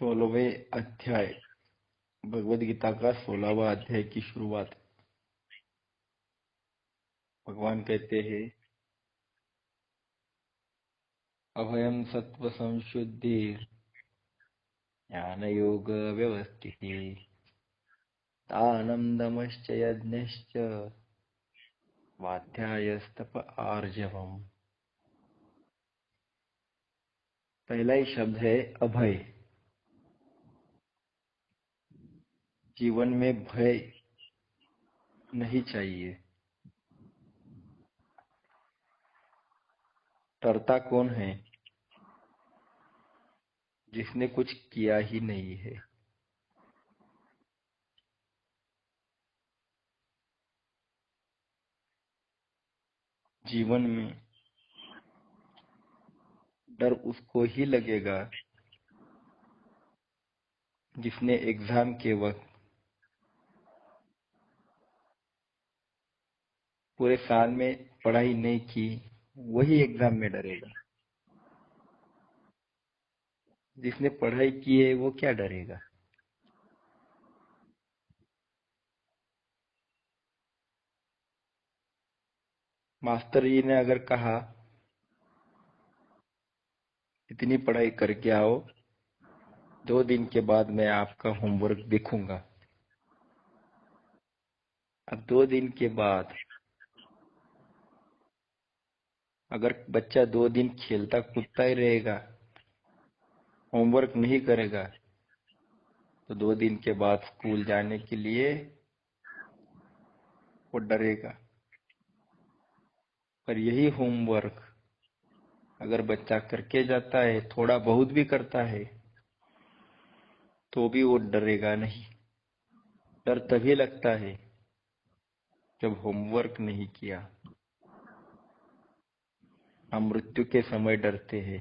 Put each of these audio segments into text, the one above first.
16वें अध्याय भगवद गीता का 16वां अध्याय की शुरुआत। भगवान कहते हैं, अभयम सत्व संशुद्धि ज्ञान योग व्यवस्थिति दानम दमश्च यज्ञश्च स्वाध्यायस्तप आर्जवम। पहला ही शब्द है अभय। जीवन में भय नहीं चाहिए। डरता कौन है? जिसने कुछ किया ही नहीं है। जीवन में डर उसको ही लगेगा जिसने एग्जाम के वक्त पूरे साल में पढ़ाई नहीं की, वही एग्जाम में डरेगा। जिसने पढ़ाई की है वो क्या डरेगा? मास्टर जी ने अगर कहा इतनी पढ़ाई करके आओ, 2 दिन के बाद मैं आपका होमवर्क देखूंगा। अब 2 दिन के बाद अगर बच्चा 2 दिन खेलता कूदता ही रहेगा, होमवर्क नहीं करेगा, तो 2 दिन के बाद स्कूल जाने के लिए वो डरेगा। पर यही होमवर्क अगर बच्चा करके जाता है, थोड़ा बहुत भी करता है, तो भी वो डरेगा नहीं। डर तभी लगता है जब होमवर्क नहीं किया। हम मृत्यु के समय डरते हैं।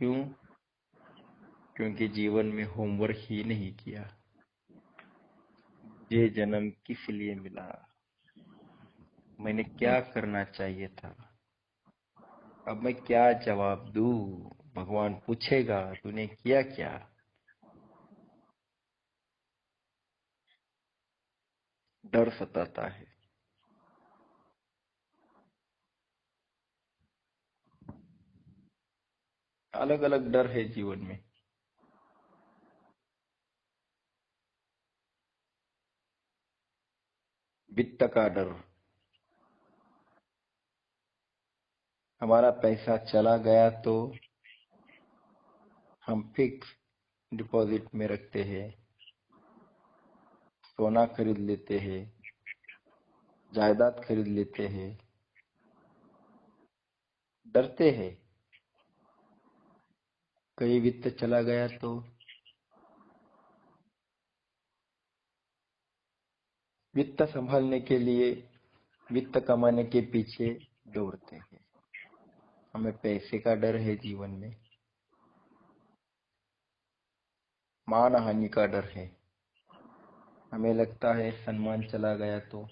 क्यों? क्योंकि जीवन में होमवर्क ही नहीं किया। ये जन्म किस लिए मिला? मैंने क्या करना चाहिए था? अब मैं क्या जवाब दूं? भगवान पूछेगा, तूने किया क्या? डर सताता है। अलग अलग डर है जीवन में। वित्त का डर। हमारा पैसा चला गया तो हम फिक्स डिपॉजिट में रखते हैं, सोना खरीद लेते हैं, जायदाद खरीद लेते हैं। डरते हैं कहीं वित्त चला गया तो। वित्त संभालने के लिए, वित्त कमाने के पीछे दौड़ते हैं। हमें पैसे का डर है जीवन में। मान हानि का डर है। हमें लगता है सम्मान चला गया तो,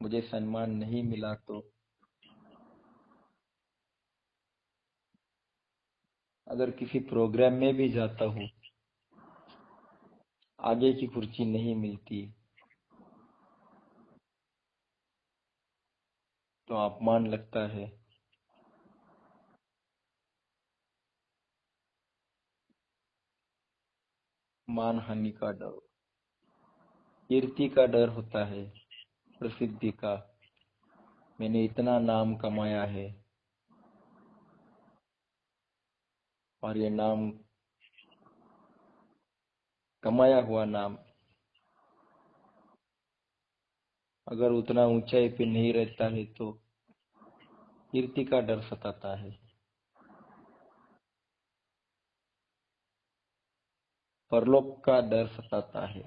मुझे सम्मान नहीं मिला तो, अगर किसी प्रोग्राम में भी जाता हूँ, आगे की कुर्सी नहीं मिलती तो अपमान लगता है। मान हानि का डर। कीर्ति का डर होता है, प्रसिद्धि का। मैंने इतना नाम कमाया है, और ये नाम, कमाया हुआ नाम, अगर उतना ऊंचाई पे नहीं रहता है तो कीर्ति का डर सताता है। परलोक का डर सताता है।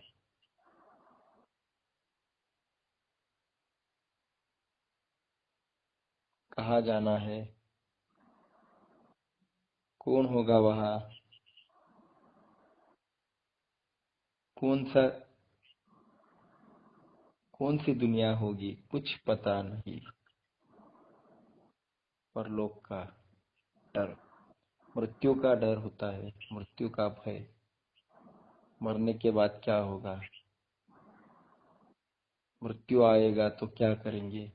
कहाँ जाना है? कौन होगा वहां? कौन सा, कौन सी दुनिया होगी, कुछ पता नहीं। परलोक का डर, मृत्यु का डर होता है, मृत्यु का भय। मरने के बाद क्या होगा, मृत्यु आएगा तो क्या करेंगे,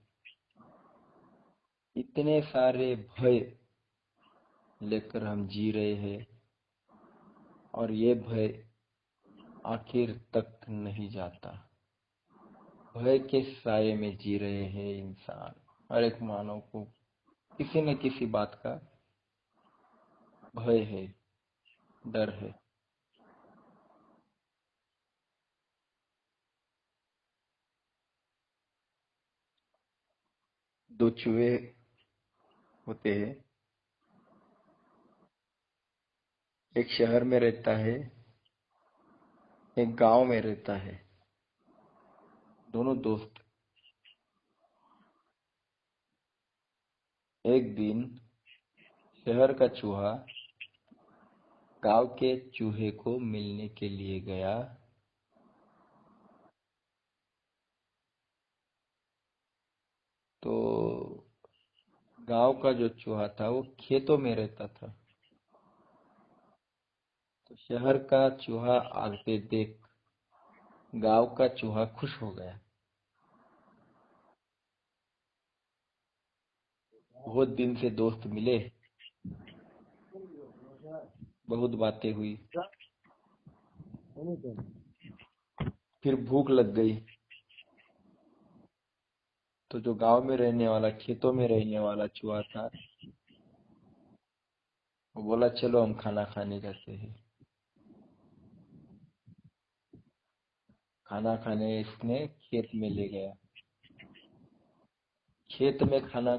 इतने सारे भय लेकर हम जी रहे हैं। और ये भय आखिर तक नहीं जाता। भय के साये में जी रहे हैं इंसान। हर एक मानव को किसी न किसी बात का भय है, डर है। दो चूहे होते हैं, एक शहर में रहता है, एक गांव में रहता है। दोनों दोस्त। एक दिन शहर का चूहा गांव के चूहे को मिलने के लिए गया। तो गांव का जो चूहा था वो खेतों में रहता था। तो शहर का चूहा आते देख गांव का चूहा खुश हो गया। बहुत दिन से दोस्त मिले, बहुत बातें हुई। फिर भूख लग गई। तो जो गांव में रहने वाला, खेतों में रहने वाला चूहा था, वो बोला चलो हम खाना खाने जाते हैं। खाना खाने इसने खेत में ले गया। खेत में खाना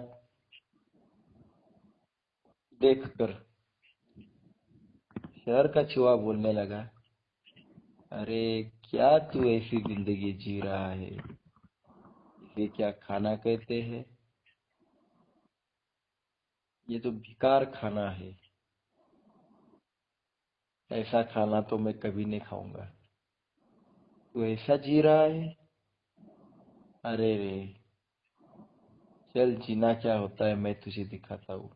देखकर शहर का चूहा बोलने लगा, अरे क्या तू ऐसी जिंदगी जी रहा है, इसे क्या खाना कहते हैं, ये तो बेकार खाना है, ऐसा खाना तो मैं कभी नहीं खाऊंगा। तू ऐसा जी रहा है, अरे रे, चल जीना क्या होता है मैं तुझे दिखाता हूँ।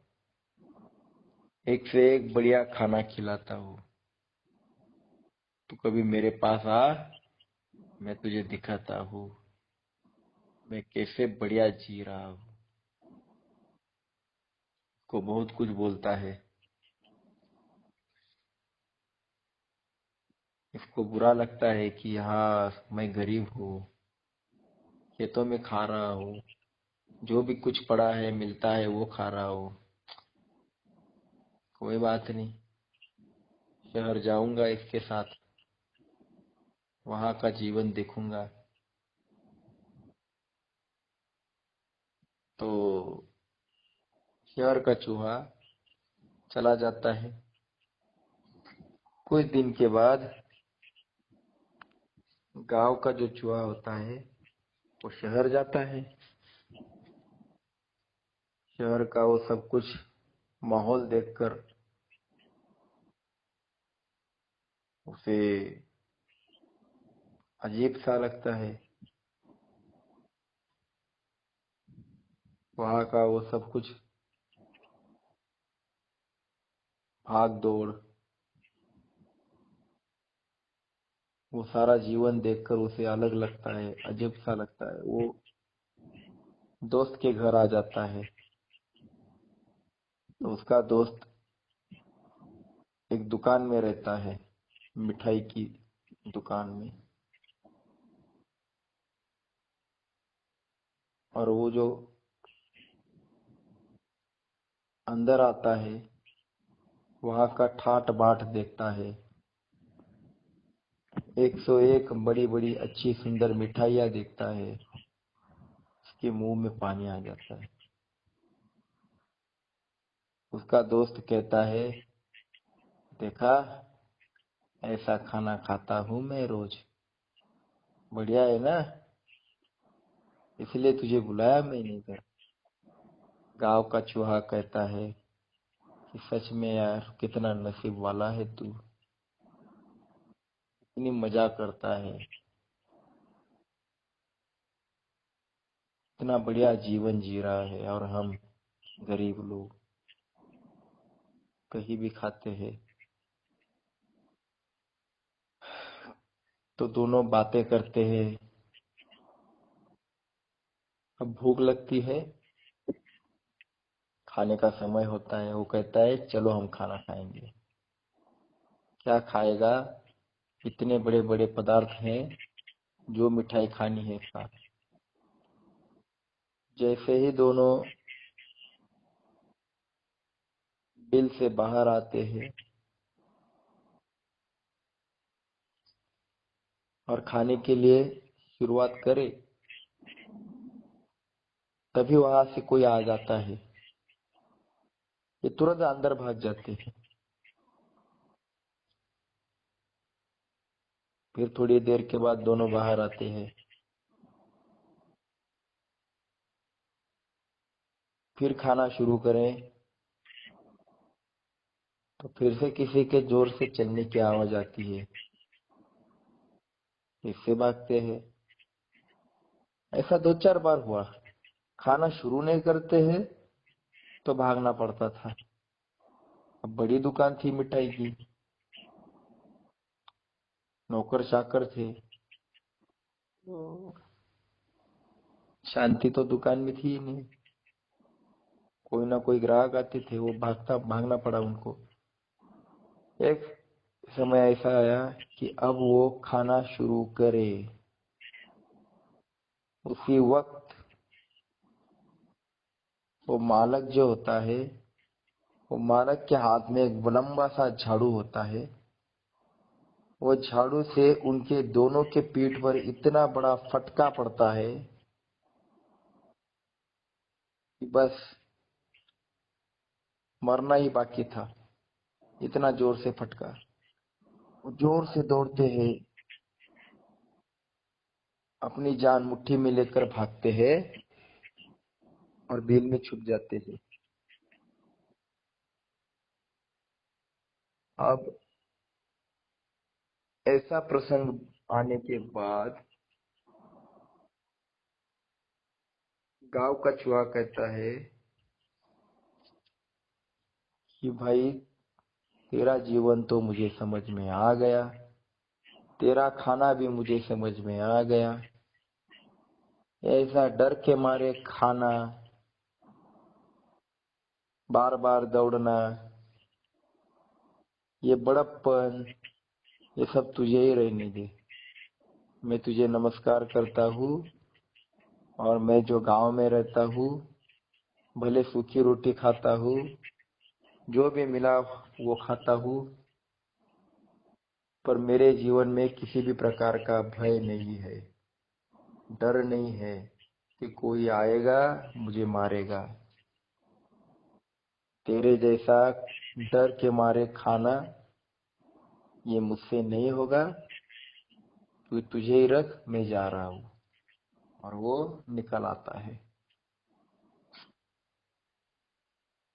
एक से एक बढ़िया खाना खिलाता हूँ। तू कभी मेरे पास आ, मैं तुझे दिखाता हूँ मैं कैसे बढ़िया जी रहा हूँ। को बहुत कुछ बोलता है। इसको बुरा लगता है कि हाँ मैं गरीब हूँ, खेतों में खा रहा हूँ, जो भी कुछ पड़ा है मिलता है वो खा रहा हूँ। कोई बात नहीं, शहर जाऊंगा इसके साथ, वहां का जीवन देखूंगा। तो शहर का चूहा चला जाता है। कुछ दिन के बाद गांव का जो चूहा होता है वो शहर जाता है। शहर का वो सब कुछ माहौल देखकर उसे अजीब सा लगता है। वहां का वो सब कुछ भाग दौड़, वो सारा जीवन देखकर उसे अलग लगता है, अजीब सा लगता है। वो दोस्त के घर आ जाता है। तो उसका दोस्त एक दुकान में रहता है, मिठाई की दुकान में। और वो जो अंदर आता है, वहां का ठाट बाट देखता है। 101 बड़ी बड़ी अच्छी सुंदर मिठाइयाँ देखता है। उसके मुंह में पानी आ जाता है। उसका दोस्त कहता है, देखा, ऐसा खाना खाता हूँ मैं रोज, बढ़िया है ना, इसलिए तुझे बुलाया मैंने इधर। गांव का चूहा कहता है कि सच में यार कितना नसीब वाला है तू, इतनी मजा करता है, इतना बढ़िया जीवन जी रहा है, और हम गरीब लोग। कहीं भी खाते हैं तो दोनों बातें करते हैं। अब भूख लगती है, खाने का समय होता है, वो कहता है चलो हम खाना खाएंगे। क्या खाएगा? इतने बड़े बड़े पदार्थ हैं, जो मिठाई खानी है खा। जैसे ही दोनों बिल से बाहर आते हैं और खाने के लिए शुरुआत करे, तभी वहां से कोई आ जाता है। ये तुरंत अंदर भाग जाते हैं। फिर थोड़ी देर के बाद दोनों बाहर आते हैं। फिर खाना शुरू करें तो फिर से किसी के जोर से चलने की आवाज आती है। इससे भागते हैं। ऐसा 2-4 बार हुआ। खाना शुरू नहीं करते हैं तो भागना पड़ता था। अब बड़ी दुकान थी मिठाई की, नौकर चाकर थे, तो शांति तो दुकान में थी ही नहीं। कोई ना कोई ग्राहक आते थे, वो भागना पड़ा उनको। एक समय ऐसा आया कि अब वो खाना शुरू करे। उसी वक्त वो मालक जो होता है, वो मालक के हाथ में एक लंबा सा झाड़ू होता है। वो झाड़ू से उनके दोनों के पीठ पर इतना बड़ा फटका पड़ता है कि बस मरना ही बाकी था। इतना जोर से फटका। वो जोर से दौड़ते हैं, अपनी जान मुट्ठी में लेकर भागते हैं और बिल में छुप जाते हैं। अब ऐसा प्रसंग आने के बाद गांव का चूहा कहता है कि भाई, तेरा जीवन तो मुझे समझ में आ गया, तेरा खाना भी मुझे समझ में आ गया। ऐसा डर के मारे खाना, बार बार दौड़ना, ये बड़प्पन, ये सब तुझे ही रहने दे। मैं तुझे नमस्कार करता हूँ, और मैं जो गांव में रहता हूँ, भले सूखी रोटी खाता हूँ, जो भी मिला वो खाता हूँ, पर मेरे जीवन में किसी भी प्रकार का भय नहीं है, डर नहीं है कि कोई आएगा मुझे मारेगा। तेरे जैसा डर के मारे खाना ये मुझसे नहीं होगा। तू तुझे ही रख, मैं जा रहा हूँ। और वो निकल आता है।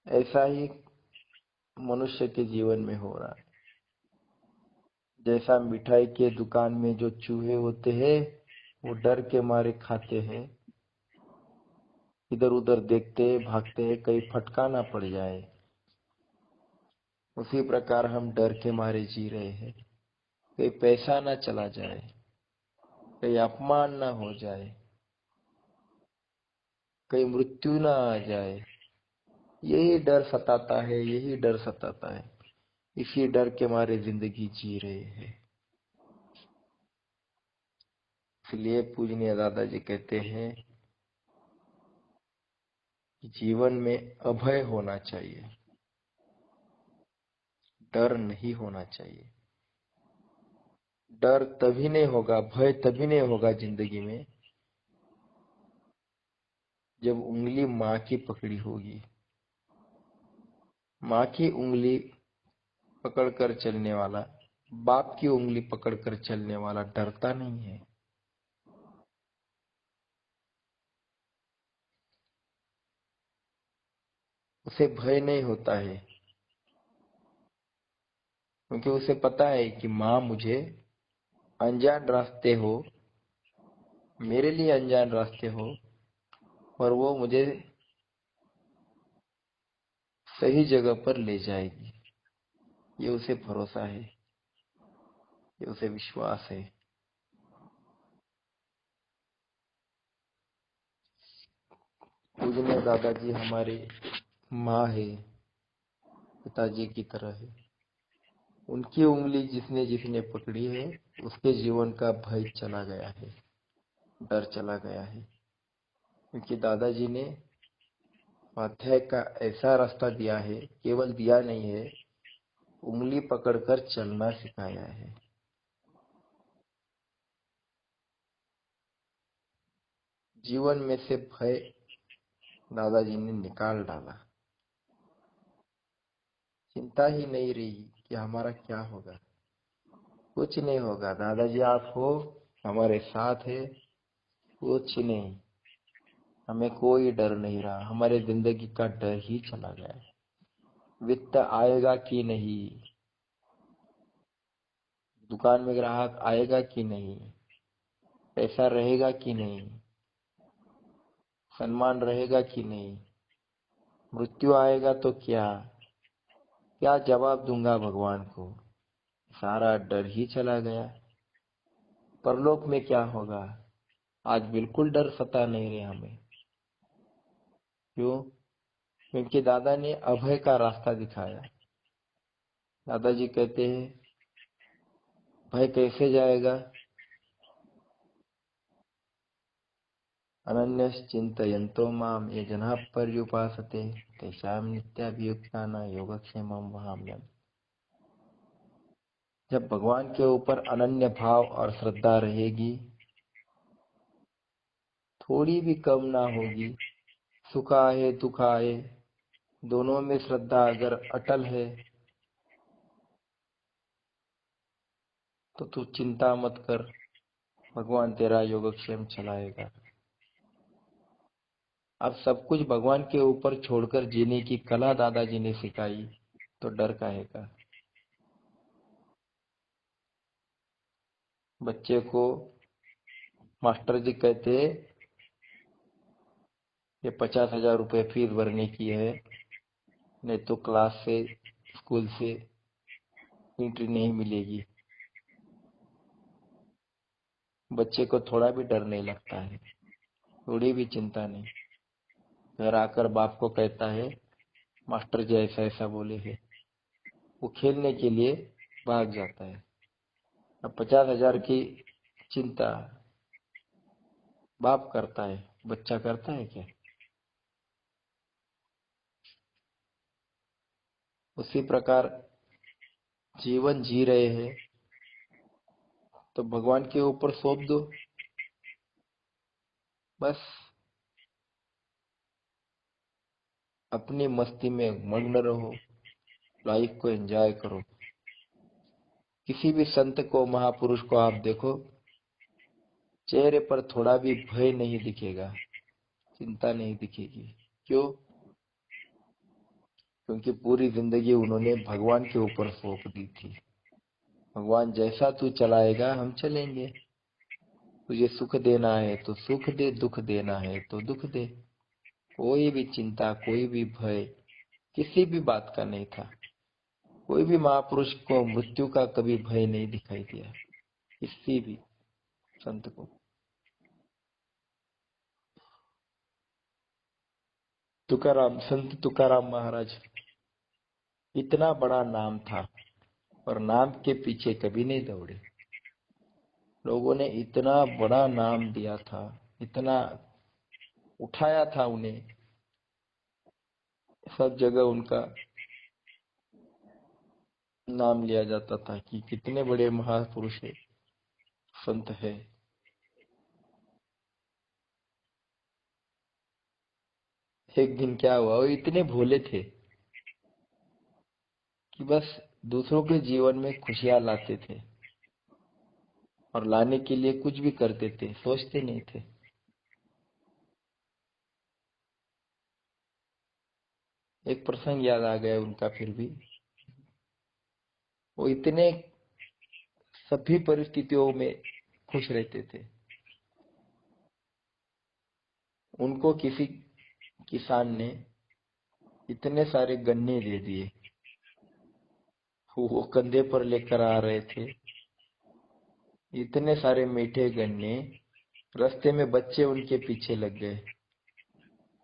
ऐसा ही मनुष्य के जीवन में हो रहा है। जैसा मिठाई के दुकान में जो चूहे होते हैं, वो डर के मारे खाते हैं, इधर उधर देखते भागते हैं कहीं फटका ना पड़ जाए। उसी प्रकार हम डर के मारे जी रहे हैं, कहीं पैसा ना चला जाए, कहीं अपमान ना हो जाए, कहीं मृत्यु ना आ जाए। यही डर सताता है, यही डर सताता है। इसी डर के मारे जिंदगी जी रहे हैं। इसलिए पूजनीय दादाजी कहते हैं कि जीवन में अभय होना चाहिए, डर नहीं होना चाहिए। डर तभी नहीं होगा, भय तभी नहीं होगा जिंदगी में, जब उंगली माँ की पकड़ी होगी। माँ की उंगली पकड़कर चलने वाला, बाप की उंगली पकड़कर चलने वाला डरता नहीं है। उसे भय नहीं होता है, क्योंकि उसे पता है कि माँ मुझे अनजान रास्ते हो, मेरे लिए अनजान रास्ते हो, और वो मुझे सही जगह पर ले जाएगी। ये उसे भरोसा है, ये उसे विश्वास है। पूजनीय दादाजी हमारे माँ है, पिताजी की तरह है। उनकी उंगली जिसने जिसने पकड़ी है, उसके जीवन का भय चला गया है, डर चला गया है। क्योंकि दादाजी ने स्वाध्याय का ऐसा रास्ता दिया है, केवल दिया नहीं है, उंगली पकड़कर चलना सिखाया है। जीवन में से भय दादाजी ने निकाल डाला। चिंता ही नहीं रही कि हमारा क्या होगा। कुछ नहीं होगा, दादाजी आप हो, हमारे साथ है, कुछ नहीं। हमें कोई डर नहीं रहा, हमारे जिंदगी का डर ही चला गया। वित्त आएगा कि नहीं, दुकान में ग्राहक आएगा कि नहीं, पैसा रहेगा कि नहीं, सम्मान रहेगा कि नहीं, मृत्यु आएगा तो क्या क्या जवाब दूंगा भगवान को। सारा डर ही चला गया। परलोक में क्या होगा, आज बिल्कुल डर सता नहीं रहे हमें। क्यों? क्योंकि दादा ने अभय का रास्ता दिखाया। दादाजी कहते हैं, भय कैसे जाएगा? अनन्यश्चिन्तयन्तो माम ये जनाः पर्युपासते तेषां नित्याभियुक्तानां योगक्षेमं वहाम्यहम्। जब भगवान के ऊपर अनन्य भाव और श्रद्धा रहेगी, थोड़ी भी कम ना होगी, सुख आए दुख आए, दोनों में श्रद्धा अगर अटल है, तो तू चिंता मत कर, भगवान तेरा योगक्षेम चलाएगा। अब सब कुछ भगवान के ऊपर छोड़कर जीने की कला दादाजी ने सिखाई, तो डर काहे का। बच्चे को मास्टर जी कहते, ये 50,000 रुपए फीस भरने की है, नहीं तो क्लास से, स्कूल से एंट्री नहीं मिलेगी। बच्चे को थोड़ा भी डर नहीं लगता है, थोड़ी भी चिंता नहीं। घर आकर बाप को कहता है, मास्टर जी ऐसा ऐसा बोले है, वो खेलने के लिए भाग जाता है। अब 50,000 की चिंता बाप करता है, बच्चा करता है क्या? उसी प्रकार जीवन जी रहे हैं, तो भगवान के ऊपर सौंप दो, बस अपनी मस्ती में मग्न रहो, लाइफ को एंजॉय करो। किसी भी संत को, महापुरुष को आप देखो, चेहरे पर थोड़ा भी भय नहीं दिखेगा, चिंता नहीं दिखेगी। क्यों? क्योंकि पूरी जिंदगी उन्होंने भगवान के ऊपर सौंप दी थी। भगवान जैसा तू चलाएगा हम चलेंगे। तुझे सुख देना है तो सुख दे, दुख देना है तो दुख दे। कोई भी चिंता, कोई भी भय किसी भी बात का नहीं था। कोई भी महापुरुष को मृत्यु का कभी भय नहीं दिखाई दिया, किसी भी संत को। तुकाराम, संत तुकाराम महाराज, इतना बड़ा नाम था, और नाम के पीछे कभी नहीं दौड़े। लोगों ने इतना बड़ा नाम दिया था, इतना उठाया था उन्हें, सब जगह उनका नाम लिया जाता था कि कितने बड़े महापुरुष है, संत है। एक दिन क्या हुआ, वो इतने भोले थे कि बस दूसरों के जीवन में खुशियां लाते थे, और लाने के लिए कुछ भी करते थे, सोचते नहीं थे। एक प्रसंग याद आ गया उनका, फिर भी वो इतने सभी परिस्थितियों में खुश रहते थे। उनको किसी किसान ने इतने सारे गन्ने दे दिए, वो कंधे पर लेकर आ रहे थे इतने सारे मीठे गन्ने। रास्ते में बच्चे उनके पीछे लग गए,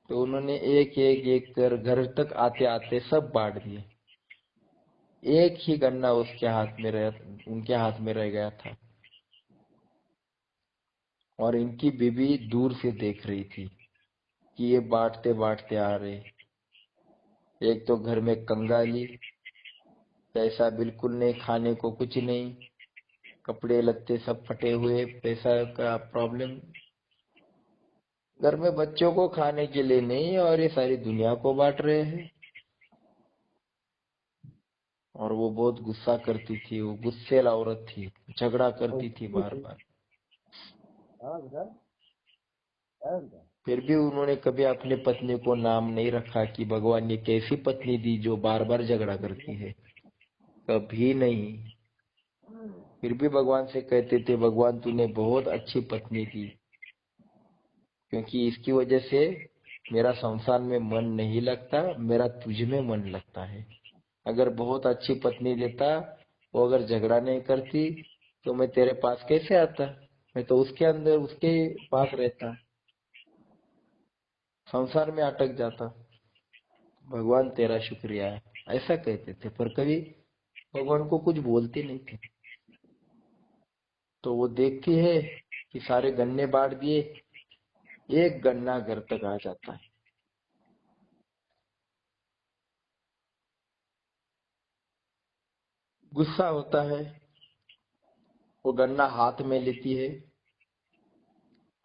तो उन्होंने एक एक एक कर घर तक आते आते सब बांट दिए। एक ही गन्ना उनके हाथ में रह गया था। और इनकी बीबी दूर से देख रही थी कि ये बांटते बांटते आ रहे। एक तो घर में कंगाली, पैसा बिल्कुल नहीं, खाने को कुछ नहीं, कपड़े लत्ते सब फटे हुए, पैसा का प्रॉब्लम। घर में बच्चों को खाने के लिए नहीं, और ये सारी दुनिया को बांट रहे हैं। और वो बहुत गुस्सा करती थी, वो गुस्सेल औरत थी, झगड़ा करती थी बार बार। फिर भी उन्होंने कभी अपनी पत्नी को नाम नहीं रखा कि भगवान ने कैसी पत्नी दी जो बार बार झगड़ा करती है, कभी नहीं। फिर भी भगवान से कहते थे, भगवान तूने बहुत अच्छी पत्नी दी, क्योंकि इसकी वजह से मेरा संसार में मन नहीं लगता, मेरा तुझ में मन लगता है। अगर बहुत अच्छी पत्नी देता, वो अगर झगड़ा नहीं करती, तो मैं तेरे पास कैसे आता? मैं तो उसके अंदर उसके पास रहता, संसार में अटक जाता। भगवान तेरा शुक्रिया है, ऐसा कहते थे। पर कभी भगवान को कुछ बोलते नहीं थे। तो वो देखती है कि सारे गन्ने बांट दिए, एक गन्ना घर तक आ जाता है। गुस्सा होता है, वो गन्ना हाथ में लेती है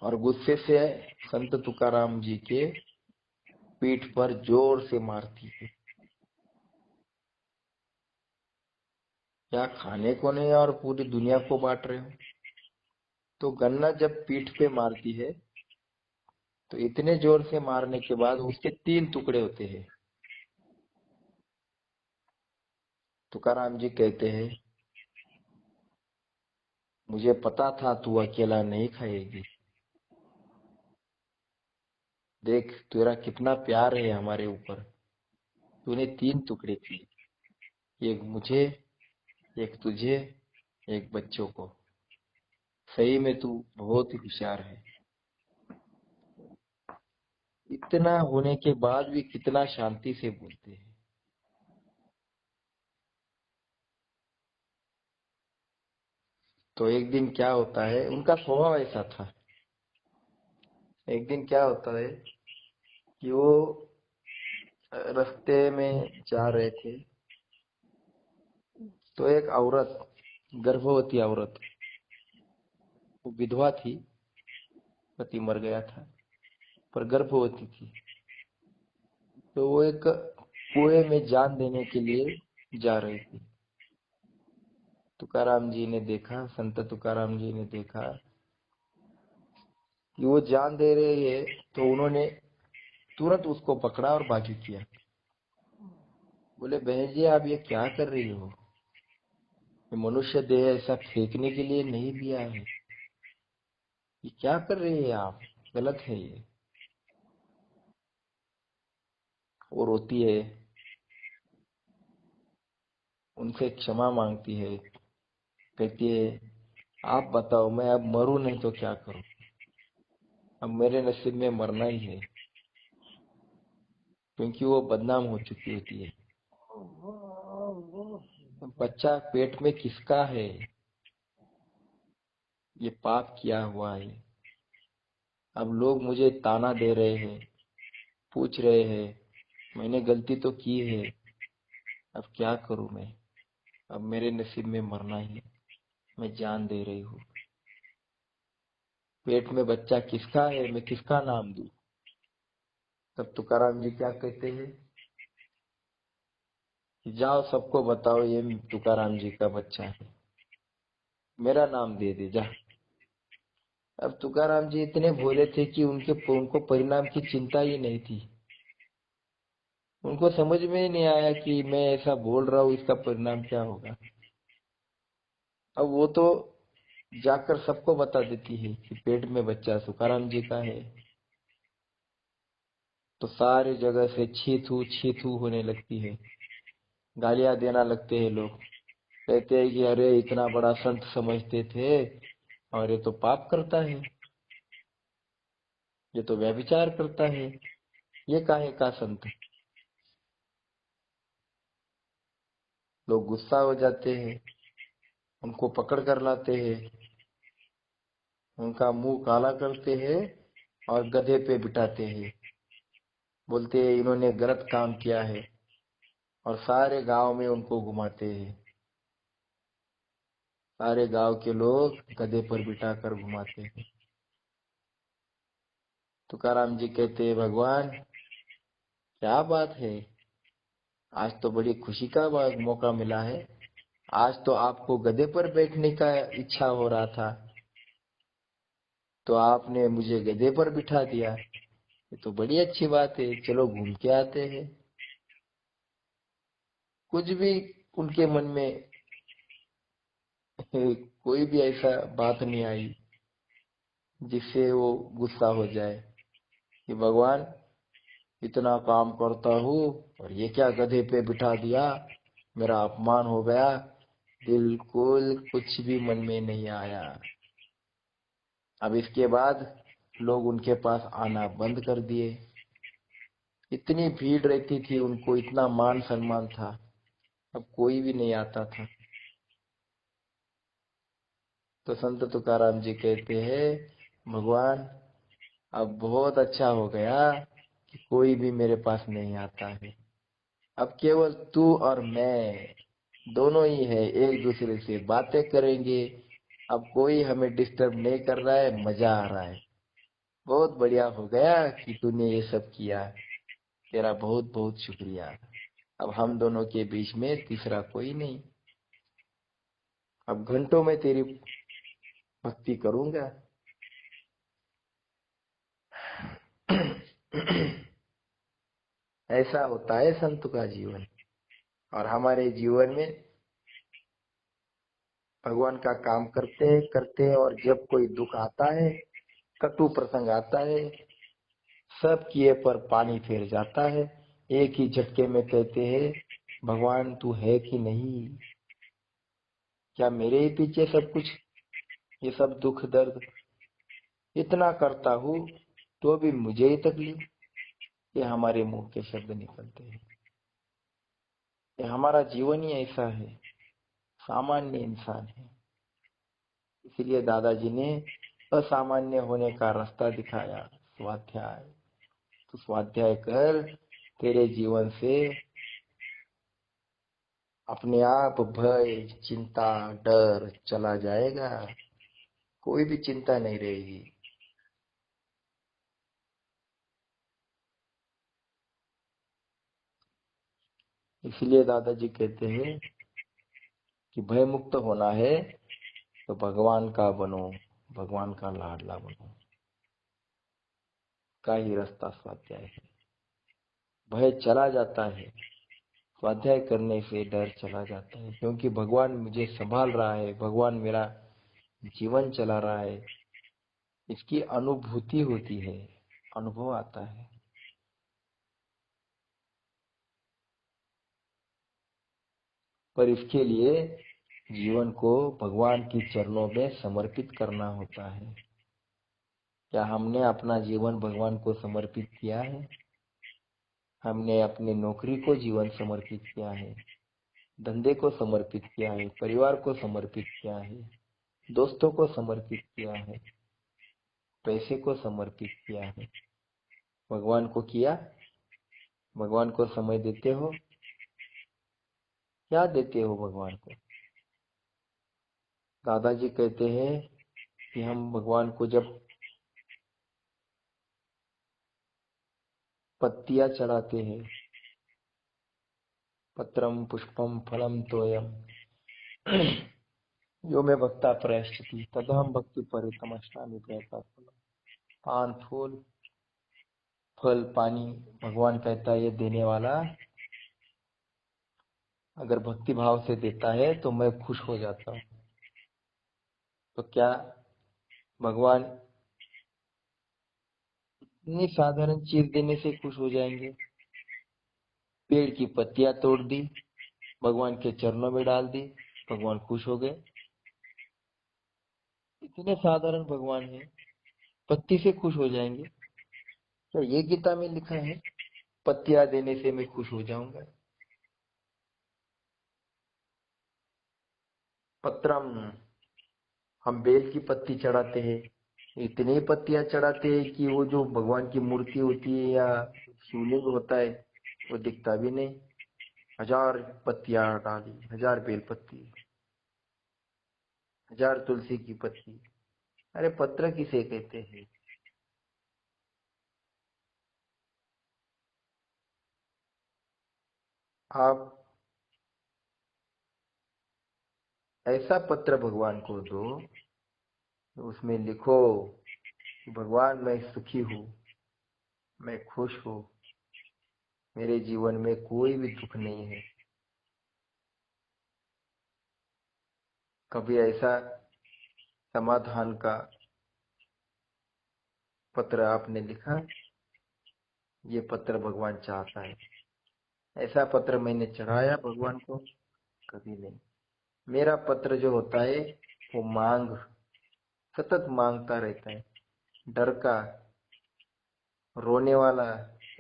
और गुस्से से संत तुकाराम जी के पीठ पर जोर से मारती है। क्या खाने को नहीं और पूरी दुनिया को बांट रहे हो? तो गन्ना जब पीठ पे मारती है, तो इतने जोर से मारने के बाद उसके 3 टुकड़े होते हैं। तुकाराम जी कहते हैं, मुझे पता था तू अकेला नहीं खाएगी। देख तेरा कितना प्यार है हमारे ऊपर, तूने 3 टुकड़े किए, एक मुझे, एक तुझे, एक बच्चों को। सही में तू बहुत ही होशियार है। इतना होने के बाद भी कितना शांति से बोलते हैं। तो एक दिन क्या होता है, उनका स्वभाव ऐसा था। एक दिन क्या होता है कि वो रास्ते में जा रहे थे, तो एक औरत, गर्भवती औरत, वो विधवा थी, पति मर गया था, पर गर्भवती थी। तो वो एक कुएं में जान देने के लिए जा रही थी। तुकाराम जी ने देखा, संत तुकाराम जी ने देखा कि वो जान दे रही है, तो उन्होंने तुरंत उसको पकड़ा और बाजू किया। बोले, बहन जी आप ये क्या कर रही हो? ये मनुष्य देह ऐसा फेंकने के लिए नहीं दिया है, ये क्या कर रही है आप? गलत है ये। वो रोती है, उनसे क्षमा मांगती है, कहती है, आप बताओ मैं अब मरूं नहीं तो क्या करूं? अब मेरे नसीब में मरना ही है, क्योंकि वो बदनाम हो चुकी होती है। बच्चा पेट में किसका है? ये पाप किया हुआ है। अब लोग मुझे ताना दे रहे हैं, पूछ रहे हैं, मैंने गलती तो की है, अब क्या करूं मैं? अब मेरे नसीब में मरना ही है, मैं जान दे रही हूँ। पेट में बच्चा किसका है, मैं किसका नाम दूं? तब तुकाराम जी क्या कहते हैं कि जाओ सबको बताओ ये तुकाराम जी का बच्चा है, मेरा नाम दे दे जा। अब तुकाराम जी इतने भोले थे कि उनको परिणाम की चिंता ही नहीं थी। उनको समझ में ही नहीं आया कि मैं ऐसा बोल रहा हूँ, इसका परिणाम क्या होगा। अब वो तो जाकर सबको बता देती है कि पेट में बच्चा तुकाराम जी का है। तो सारी जगह से छी थू होने लगती है, गालियां देना लगते हैं लोग। कहते हैं कि अरे इतना बड़ा संत समझते थे और ये तो पाप करता है, ये तो व्यभिचार करता है, ये काहे का संत। लोग गुस्सा हो जाते हैं, उनको पकड़ कर लाते हैं, उनका मुंह काला करते हैं और गधे पे बिठाते हैं। बोलते हैं इन्होंने गलत काम किया है और सारे गांव में उनको घुमाते हैं। सारे गांव के लोग गधे पर बिठाकर घुमाते हैं। तुकाराम जी कहते हैं भगवान क्या बात है, आज तो बड़ी खुशी का मौका मिला है। आज तो आपको गधे पर बैठने का इच्छा हो रहा था, तो आपने मुझे गधे पर बिठा दिया। ये तो बड़ी अच्छी बात है, चलो घूम के आते हैं। कुछ भी उनके मन में कोई भी ऐसा बात नहीं आई जिससे वो गुस्सा हो जाए कि भगवान इतना काम करता हूँ और ये क्या गधे पे बिठा दिया, मेरा अपमान हो गया। बिल्कुल कुछ भी मन में नहीं आया। अब इसके बाद लोग उनके पास आना बंद कर दिए। इतनी भीड़ रहती थी, उनको इतना मान सम्मान था, अब कोई भी नहीं आता था। तो संत तुकाराम जी कहते हैं भगवान अब बहुत अच्छा हो गया कि कोई भी मेरे पास नहीं आता है। अब केवल तू और मैं दोनों ही है, एक दूसरे से बातें करेंगे। अब कोई हमें डिस्टर्ब नहीं कर रहा है, मजा आ रहा है। बहुत बढ़िया हो गया कि तूने ये सब किया, तेरा बहुत बहुत शुक्रिया। अब हम दोनों के बीच में तीसरा कोई नहीं। अब घंटों में तेरी भक्ति करूंगा। ऐसा होता है संत का जीवन। और हमारे जीवन में भगवान का काम करते हैं और जब कोई दुख आता है, कटु प्रसंग आता है, सब किए पर पानी फिर जाता है। एक ही झटके में कहते हैं भगवान तू है कि नहीं, क्या मेरे ही पीछे सब कुछ, ये सब दुख दर्द, इतना करता हूँ तो भी मुझे ही तकलीफ। ये हमारे मुंह के शब्द निकलते हैं। ये हमारा जीवन ही ऐसा है, सामान्य इंसान है। इसलिए दादाजी ने असामान्य होने का रास्ता दिखाया, स्वाध्याय। तो स्वाध्याय कर, तेरे जीवन से अपने आप भय चिंता डर चला जाएगा, कोई भी चिंता नहीं रहेगी। इसलिए दादाजी कहते हैं कि भय मुक्त होना है तो भगवान का बनो, भगवान का लाडला बनो। का ही रास्ता स्वाध्याय है। भय चला जाता है, स्वाध्याय करने से डर चला जाता है, क्योंकि भगवान मुझे संभाल रहा है, भगवान मेरा जीवन चला रहा है, इसकी अनुभूति होती है, अनुभव आता है। पर इसके लिए जीवन को भगवान की चरणों में समर्पित करना होता है। क्या हमने अपना जीवन भगवान को समर्पित किया है? हमने अपनी नौकरी को जीवन समर्पित किया है, धंधे को समर्पित किया है, परिवार को समर्पित किया है, दोस्तों को समर्पित किया है, पैसे को समर्पित किया है, भगवान को किया? भगवान को समय देते हो? क्या देते हो भगवान को? दादाजी कहते हैं कि हम भगवान को जब पत्तियां चढ़ाते हैं, पत्रम पुष्पम फलम तोयम यो में भक्ता प्रयश्चिति तदहम भक्ति परितमष्टामि प्रयतात्मनः। पान फूल फल पानी, भगवान कहता है ये देने वाला अगर भक्ति भाव से देता है तो मैं खुश हो जाता हूँ। तो क्या भगवान इतनी साधारण चीज देने से खुश हो जाएंगे? पेड़ की पत्तियां तोड़ दी, भगवान के चरणों में डाल दी, भगवान खुश हो गए। इतने साधारण भगवान है, पत्ती से खुश हो जाएंगे? क्या ये गीता में लिखा है पत्तियां देने से मैं खुश हो जाऊंगा? पत्रम, हम बेल की पत्ती चढ़ाते हैं, इतनी पत्तियां चढ़ाते हैं कि वो जो भगवान की मूर्ति होती है या शिवलिंग होता है वो दिखता भी नहीं। 1000 पत्तियां डाली, 1000 बेल पत्ती, 1000 तुलसी की पत्ती। अरे पत्र किसे कहते हैं? आप ऐसा पत्र भगवान को दो, उसमें लिखो, भगवान मैं सुखी हूँ, मैं खुश हूँ, मेरे जीवन में कोई भी दुख नहीं है। कभी ऐसा समाधान का पत्र आपने लिखा? ये पत्र भगवान चाहता है। ऐसा पत्र मैंने चढ़ाया भगवान को? कभी नहीं। मेरा पत्र जो होता है वो मांग, सतत मांगता रहता है, डर का, रोने वाला।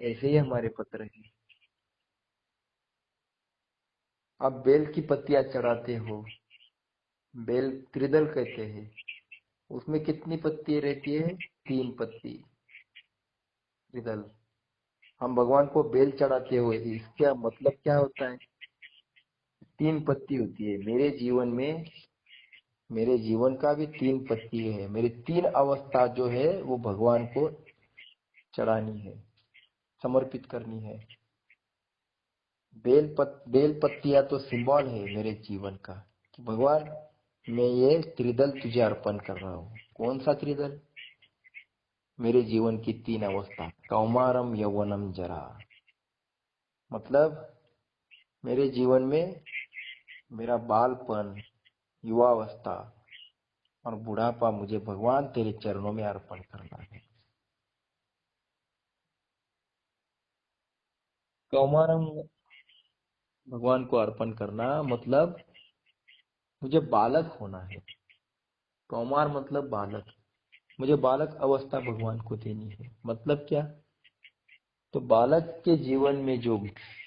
ऐसे ही हमारे पत्र हैं। आप बेल की पत्तियां चढ़ाते हो, बेल त्रिदल कहते हैं, उसमें कितनी पत्ती रहती है? 3 पत्ती, त्रिदल। हम भगवान को बेल चढ़ाते हुए, इसका मतलब क्या होता है? 3 पत्ती होती है मेरे जीवन में। मेरे जीवन का भी 3 पत्ती है, मेरी 3 अवस्था जो है वो भगवान को चढ़ानी है, समर्पित करनी है। बेल पत्तियां तो सिंबल है मेरे जीवन का कि भगवान मैं ये त्रिदल तुझे अर्पण कर रहा हूँ। कौन सा त्रिदल? मेरे जीवन की 3 अवस्था, कौमारम यौवनम जरा। मतलब मेरे जीवन में मेरा बालपन, युवावस्था और बुढ़ापा मुझे भगवान तेरे चरणों में अर्पण करना है। कौमारम भगवान को अर्पण करना मतलब मुझे बालक होना है। कौमार मतलब बालक, मुझे बालक अवस्था भगवान को देनी है। मतलब क्या? तो बालक के जीवन में जो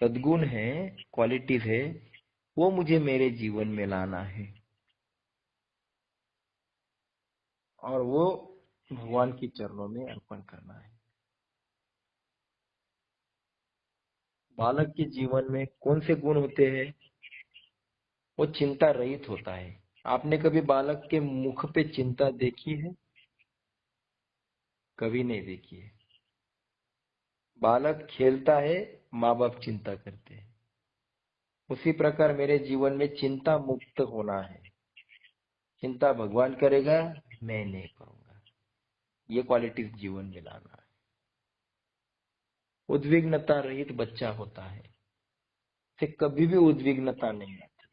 सद्गुण है, क्वालिटीज है, वो मुझे मेरे जीवन में लाना है और वो भगवान के चरणों में अर्पण करना है। बालक के जीवन में कौन से गुण होते हैं? वो चिंता रहित होता है। आपने कभी बालक के मुख पे चिंता देखी है? कभी नहीं देखी है। बालक खेलता है, माँ बाप चिंता करते हैं। उसी प्रकार मेरे जीवन में चिंता मुक्त होना है। चिंता भगवान करेगा, मैं नहीं करूंगा। ये क्वालिटीज जीवन में लाना है। उद्विग्नता रहित बच्चा होता है, से कभी भी उद्विग्नता नहीं आती।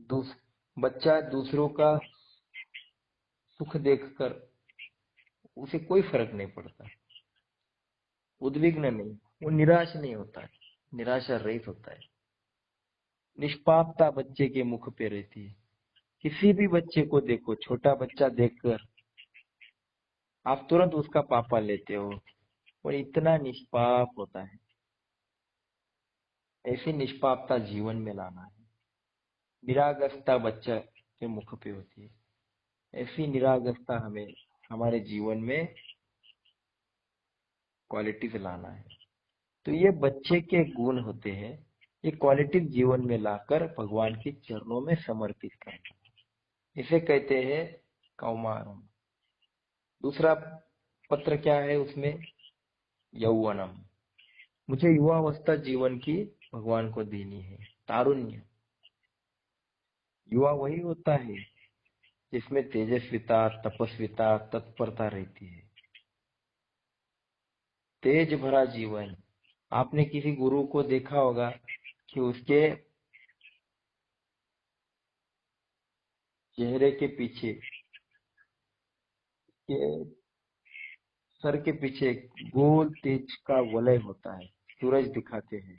दूस, बच्चा दूसरों का सुख देखकर उसे कोई फर्क नहीं पड़ता। उद्विग्न नहीं, वो निराश नहीं होता है, निराशा रहित होता है। निष्पापता बच्चे के मुख पे रहती है। किसी भी बच्चे को देखो, छोटा बच्चा देखकर आप तुरंत उसका पापा लेते हो, और इतना निष्पाप होता है। ऐसी निष्पापता जीवन में लाना है। निरागसता बच्चा के मुख पे होती है, ऐसी निरागसता हमें हमारे जीवन में क्वालिटीज लाना है। तो ये बच्चे के गुण होते हैं, ये क्वालिटीज जीवन में लाकर भगवान के चरणों में समर्पित करना, इसे कहते हैं कौमारम। दूसरा पत्र क्या है उसमें? यौवनम। मुझे युवावस्था जीवन की भगवान को देनी है। तारुण्य, युवा वही होता है जिसमें तेजस्विता, तपस्विता, तत्परता रहती है, तेज भरा जीवन। आपने किसी गुरु को देखा होगा कि उसके चेहरे के पीछे, के सर के पीछे एक गोल तेज का वलय होता है, सूरज दिखाते हैं।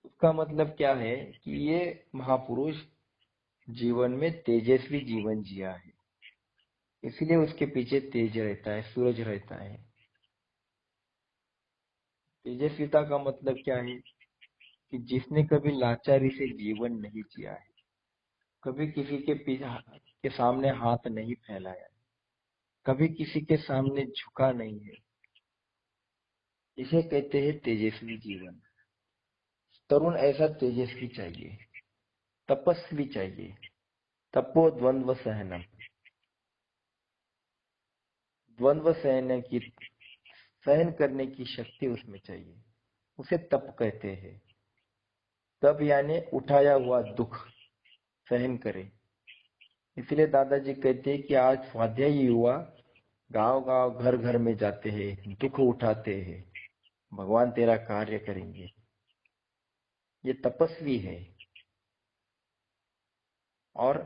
उसका मतलब क्या है कि ये महापुरुष जीवन में तेजस्वी जीवन जिया है, इसलिए उसके पीछे तेज रहता है, सूरज रहता है। तेजस्विता का मतलब क्या है कि जिसने कभी लाचारी से जीवन नहीं जिया है, कभी किसी के पीछे के सामने हाथ नहीं फैलाया, कभी किसी के सामने झुका नहीं है, इसे कहते हैं तेजस्वी जीवन। तरुण ऐसा तेजस्वी चाहिए, तपस्वी चाहिए। तपो द्वंद्व सहनम, द्वंद्व सहन करने की शक्ति उसमें चाहिए, उसे तप कहते हैं। तप यानी उठाया हुआ दुख सहन करे। इसलिए दादाजी कहते हैं कि आज स्वाध्यायी युवा गांव गांव घर घर में जाते हैं, दुख उठाते हैं, भगवान तेरा कार्य करेंगे। ये तपस्वी है। और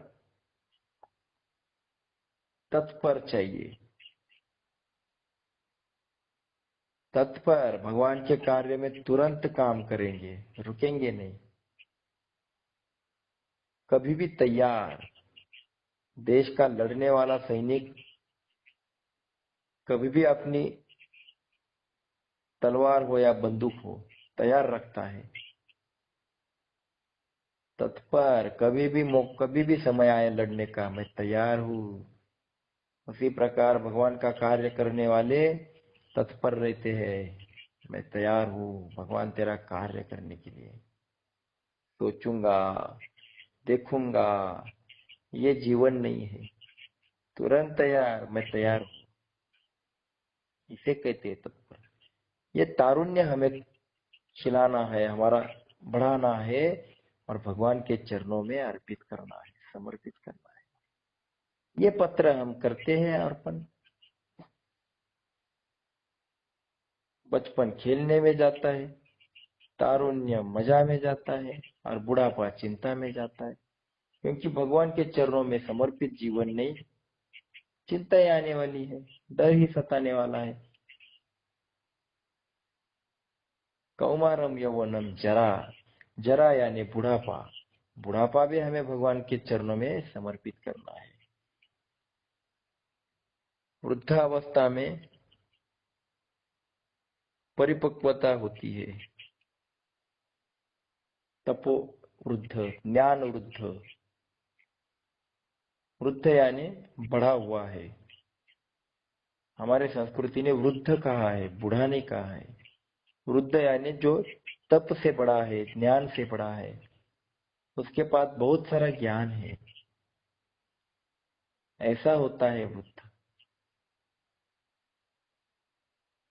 तत्पर चाहिए, तत्पर भगवान के कार्य में तुरंत काम करेंगे, रुकेंगे नहीं, कभी भी तैयार। देश का लड़ने वाला सैनिक कभी भी अपनी तलवार हो या बंदूक हो तैयार रखता है। तत्पर, कभी भी समय आए लड़ने का, मैं तैयार हूँ। उसी प्रकार भगवान का कार्य करने वाले तत्पर रहते हैं, मैं तैयार हूँ भगवान तेरा कार्य करने के लिए। सोचूंगा, देखूंगा, ये जीवन नहीं है। तुरंत तैयार, मैं तैयार हूँ, इसे कहते हैं तत्पर। ये तारुण्य हमें खिलाना है, हमारा बढ़ाना है और भगवान के चरणों में अर्पित करना है, समर्पित करना है। ये पत्र हम करते हैं अर्पण। बचपन खेलने में जाता है, तारुण्य मजा में जाता है और बुढ़ापा चिंता में जाता है, क्योंकि भगवान के चरणों में समर्पित जीवन नहीं, चिंताएं आने वाली है, डर ही सताने वाला है। कौमारम यौवनम जरा, जरा यानी बुढ़ापा, बुढ़ापा भी हमें भगवान के चरणों में समर्पित करना है। वृद्धावस्था में परिपक्वता होती है। तपो वृद्ध, ज्ञान वृद्ध, वृद्ध यानी बढ़ा हुआ है। हमारे संस्कृति ने वृद्ध कहा है, बूढ़ा नहीं कहा है। वृद्ध यानी जो तप से बड़ा है, ज्ञान से बड़ा है, उसके पास बहुत सारा ज्ञान है, ऐसा होता है वृद्ध।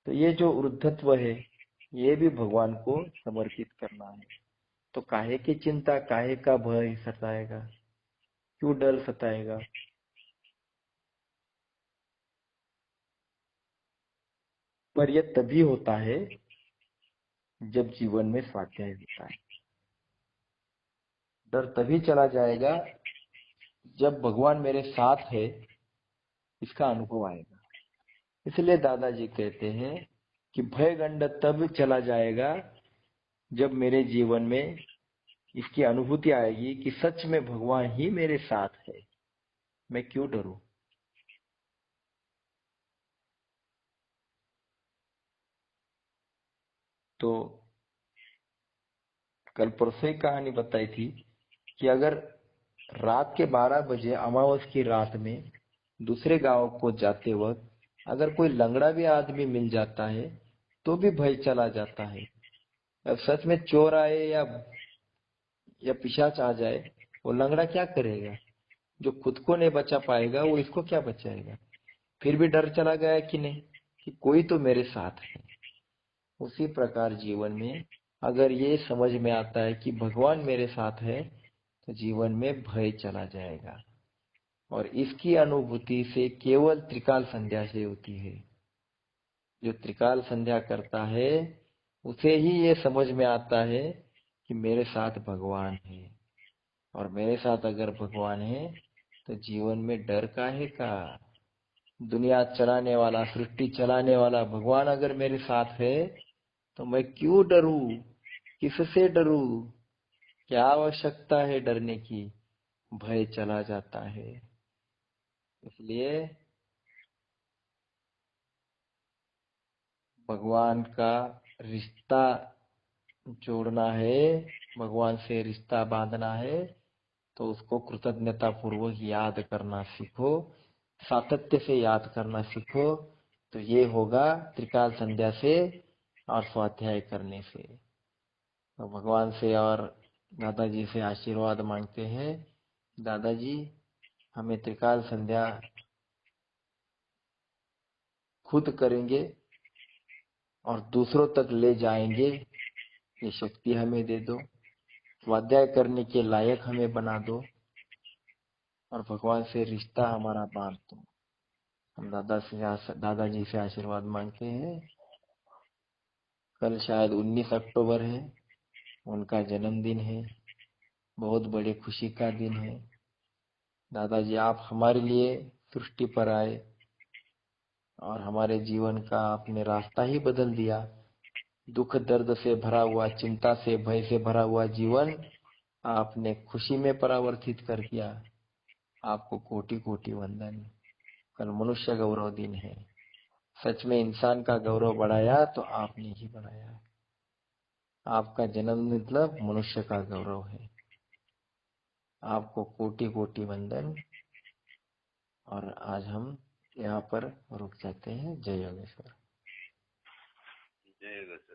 तो ये जो वृद्धत्व है, ये भी भगवान को समर्पित करना है। तो काहे की चिंता, काहे का भय सताएगा, क्यों डर सताएगा। पर यह तभी होता है जब जीवन में स्वाध्याय होता है। डर तभी चला जाएगा जब भगवान मेरे साथ है, इसका अनुभव आएगा। इसलिए दादाजी कहते हैं कि भय गंड तब चला जाएगा जब मेरे जीवन में इसकी अनुभूति आएगी कि सच में भगवान ही मेरे साथ है, मैं क्यों डरूं। तो कल परसों ही कहानी बताई थी कि अगर रात के 12 बजे अमावस की रात में दूसरे गांव को जाते वक्त अगर कोई लंगड़ा भी आदमी मिल जाता है तो भी भय चला जाता है। अब सच में चोर आए या पिशाच आ जाए, वो लंगड़ा क्या करेगा। जो खुद को नहीं बचा पाएगा वो इसको क्या बचाएगा। फिर भी डर चला गया कि नहीं, कि कोई तो मेरे साथ है। उसी प्रकार जीवन में अगर ये समझ में आता है कि भगवान मेरे साथ है, तो जीवन में भय चला जाएगा। और इसकी अनुभूति से केवल त्रिकाल संध्या से होती है। जो त्रिकाल संध्या करता है उसे ही ये समझ में आता है कि मेरे साथ भगवान है। और मेरे साथ अगर भगवान है तो जीवन में डर काहे का। दुनिया चलाने वाला, सृष्टि चलाने वाला भगवान अगर मेरे साथ है तो मैं क्यों डरूं। किससे डरूं? क्या आवश्यकता है डरने की? भय चला जाता है। इसलिए भगवान का रिश्ता जोड़ना है, भगवान से रिश्ता बांधना है, तो उसको कृतज्ञता पूर्वक याद करना सीखो, सातत्य से याद करना सीखो। तो ये होगा त्रिकाल संध्या से और स्वाध्याय करने से। तो भगवान से और दादाजी से आशीर्वाद मांगते हैं। दादाजी, हमें त्रिकाल संध्या खुद करेंगे और दूसरों तक ले जाएंगे, ये शक्ति हमें दे दो। स्वाध्याय करने के लायक हमें बना दो और भगवान से रिश्ता हमारा बांध दो। हम दादाजी से आशीर्वाद मांगते हैं। कल शायद 19 अक्टूबर है, उनका जन्मदिन है, बहुत बड़ी खुशी का दिन है। दादाजी, आप हमारे लिए सृष्टि पर आए और हमारे जीवन का आपने रास्ता ही बदल दिया। दुख दर्द से भरा हुआ, चिंता से भय से भरा हुआ जीवन आपने खुशी में परिवर्तित कर दिया। आपको कोटि कोटि वंदन। कल मनुष्य गौरव दिन है। सच में इंसान का गौरव बढ़ाया तो आपने ही बढ़ाया। आपका जन्म मतलब मनुष्य का गौरव है। आपको कोटि कोटि वंदन। और आज हम यहाँ पर रुक जाते हैं। जय योगेश्वर। जय योगेश्वर।